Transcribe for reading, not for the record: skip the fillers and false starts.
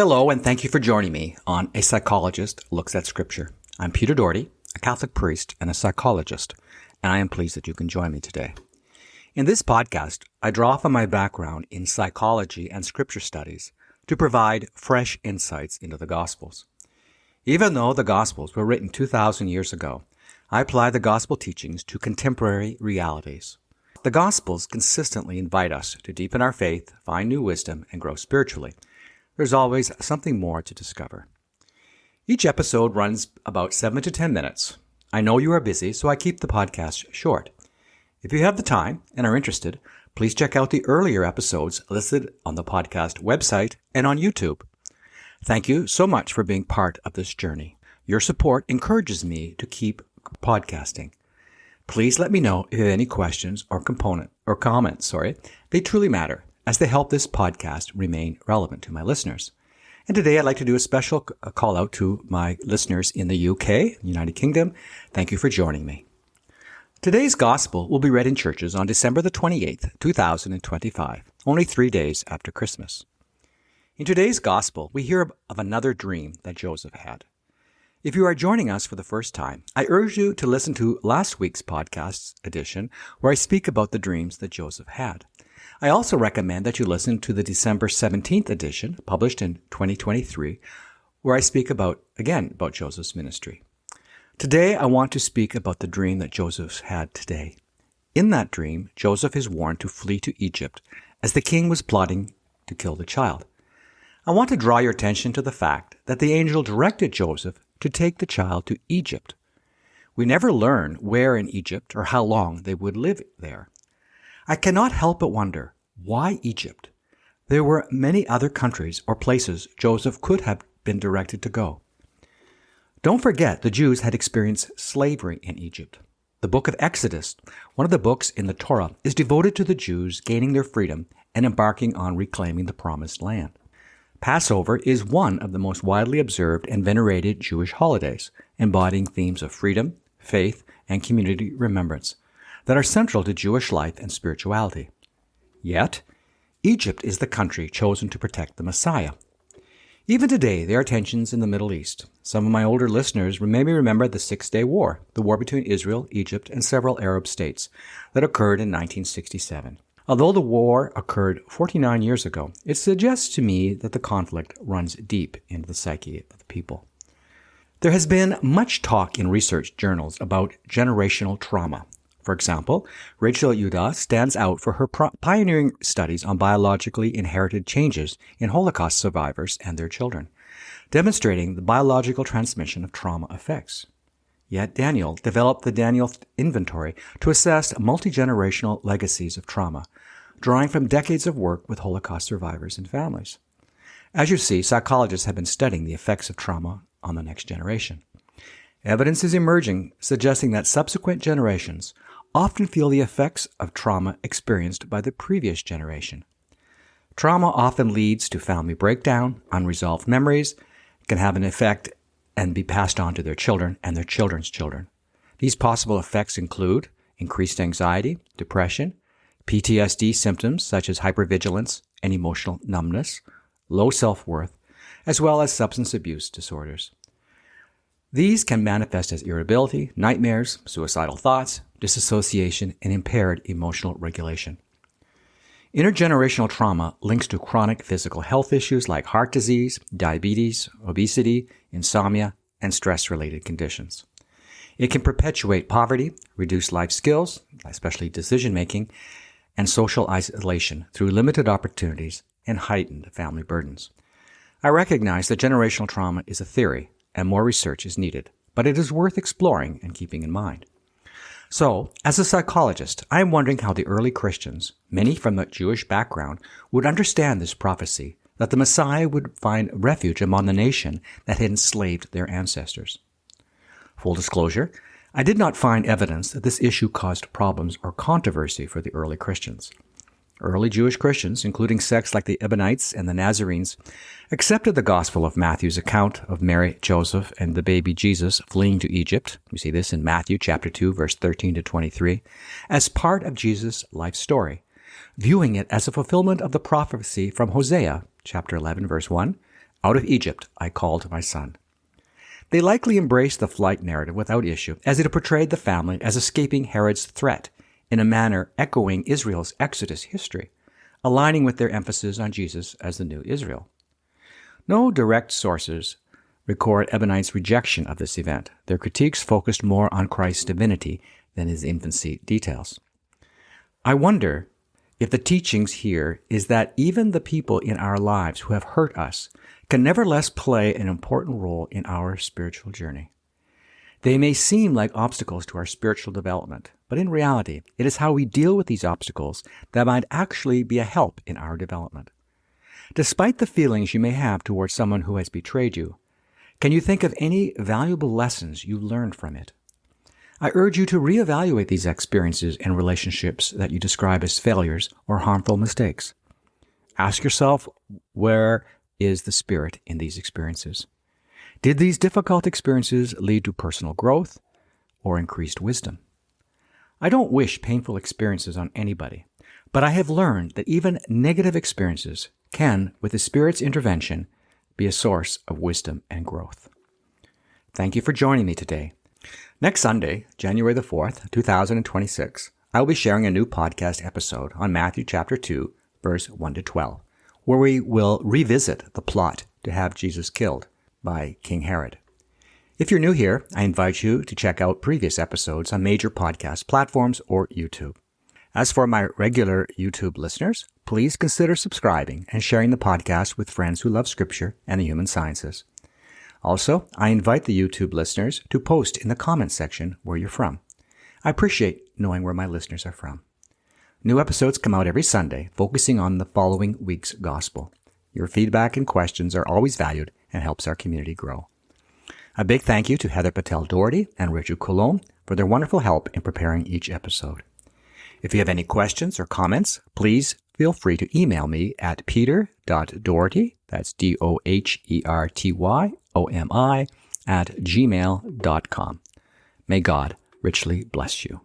Hello, and thank you for joining me on A Psychologist Looks at Scripture. I'm Peter Doherty, a Catholic priest and a psychologist, and I am pleased that you can join me today. In this podcast, I draw from my background in psychology and scripture studies to provide fresh insights into the Gospels. Even though the Gospels were written 2,000 years ago, I apply the Gospel teachings to contemporary realities. The Gospels consistently invite us to deepen our faith, find new wisdom, and grow spiritually. There's always something more to discover. Each episode runs about 7 to 10 minutes. I know you are busy, so I keep the podcast short. If you have the time and are interested, please check out the earlier episodes listed on the podcast website and on YouTube. Thank you so much for being part of this journey. Your support encourages me to keep podcasting. Please let me know if you have any questions or comments. They truly matter, as they help this podcast remain relevant to my listeners. And today I'd like to do a special call out to my listeners in the UK, United Kingdom. Thank you for joining me. Today's Gospel will be read in churches on December the 28th, 2025, only 3 days after Christmas. In today's Gospel, we hear of another dream that Joesph had. If you are joining us for the first time, I urge you to listen to last week's podcast edition where I speak about the dreams that Joesph had. I also recommend that you listen to the December 17th edition, published in 2023, where I speak about Joseph's ministry. Today, I want to speak about the dream that Joesph had today. In that dream, Joesph is warned to flee to Egypt as the king was plotting to kill the child. I want to draw your attention to the fact that the angel directed Joesph to take the child to Egypt. We never learn where in Egypt or how long they would live there. I cannot help but wonder, why Egypt? There were many other countries or places Joesph could have been directed to go. Don't forget, the Jews had experienced slavery in Egypt. The book of Exodus, one of the books in the Torah, is devoted to the Jews gaining their freedom and embarking on reclaiming the promised land. Passover is one of the most widely observed and venerated Jewish holidays, embodying themes of freedom, faith, and community remembrance that are central to Jewish life and spirituality. Yet, Egypt is the country chosen to protect the Messiah. Even today, there are tensions in the Middle East. Some of my older listeners may remember the Six-Day War, the war between Israel, Egypt, and several Arab states that occurred in 1967. Although the war occurred 49 years ago, it suggests to me that the conflict runs deep into the psyche of the people. There has been much talk in research journals about generational trauma. For example, Rachel Uda stands out for her pioneering studies on biologically inherited changes in Holocaust survivors and their children, demonstrating the biological transmission of trauma effects. Yet Daniel developed the Daniel Inventory to assess multi-generational legacies of trauma, drawing from decades of work with Holocaust survivors and families. As you see, psychologists have been studying the effects of trauma on the next generation. Evidence is emerging suggesting that subsequent generations often feel the effects of trauma experienced by the previous generation. Trauma often leads to family breakdown, unresolved memories, can have an effect and be passed on to their children and their children's children. These possible effects include increased anxiety, depression, PTSD symptoms such as hypervigilance and emotional numbness, low self-worth, as well as substance abuse disorders. These can manifest as irritability, nightmares, suicidal thoughts, disassociation, and impaired emotional regulation. Intergenerational trauma links to chronic physical health issues like heart disease, diabetes, obesity, insomnia, and stress-related conditions. It can perpetuate poverty, reduce life skills, especially decision-making, and social isolation through limited opportunities and heightened family burdens. I recognize that generational trauma is a theory, and more research is needed, but it is worth exploring and keeping in mind. So, as a psychologist, I am wondering how the early Christians, many from a Jewish background, would understand this prophecy that the Messiah would find refuge among the nation that had enslaved their ancestors. Full disclosure, I did not find evidence that this issue caused problems or controversy for the early Christians. Early Jewish Christians, including sects like the Ebionites and the Nazarenes, accepted the Gospel of Matthew's account of Mary, Joseph, and the baby Jesus fleeing to Egypt. We see this in Matthew chapter 2, verse 13 to 23, as part of Jesus' life story, viewing it as a fulfillment of the prophecy from Hosea chapter 11, verse 1, Out of Egypt I called my son. They likely embraced the flight narrative without issue, as it portrayed the family as escaping Herod's threat, in a manner echoing Israel's Exodus history, aligning with their emphasis on Jesus as the new Israel. No direct sources record Ebenite's rejection of this event. Their critiques focused more on Christ's divinity than his infancy details. I wonder if the teachings here is that even the people in our lives who have hurt us can nevertheless play an important role in our spiritual journey. They may seem like obstacles to our spiritual development, but in reality, it is how we deal with these obstacles that might actually be a help in our development. Despite the feelings you may have towards someone who has betrayed you, can you think of any valuable lessons you learned from it? I urge you to reevaluate these experiences and relationships that you describe as failures or harmful mistakes. Ask yourself, where is the Spirit in these experiences? Did these difficult experiences lead to personal growth or increased wisdom? I don't wish painful experiences on anybody, but I have learned that even negative experiences can, with the Spirit's intervention, be a source of wisdom and growth. Thank you for joining me today. Next Sunday, January the 4th, 2026, I will be sharing a new podcast episode on Matthew chapter 2, verse 1 to 12, where we will revisit the plot to have Jesus killed by King Herod. If you're new here, I invite you to check out previous episodes on major podcast platforms or YouTube. As for my regular YouTube listeners, please consider subscribing and sharing the podcast with friends who love Scripture and the human sciences. Also, I invite the YouTube listeners to post in the comments section where you're from. I appreciate knowing where my listeners are from. New episodes come out every Sunday, focusing on the following week's gospel. Your feedback and questions are always valued and helps our community grow. A big thank you to Heather Patel Doherty and Richard Coulombe for their wonderful help in preparing each episode. If you have any questions or comments, please feel free to email me at peter.doherty, that's DOHERTYOMI, @gmail.com. May God richly bless you.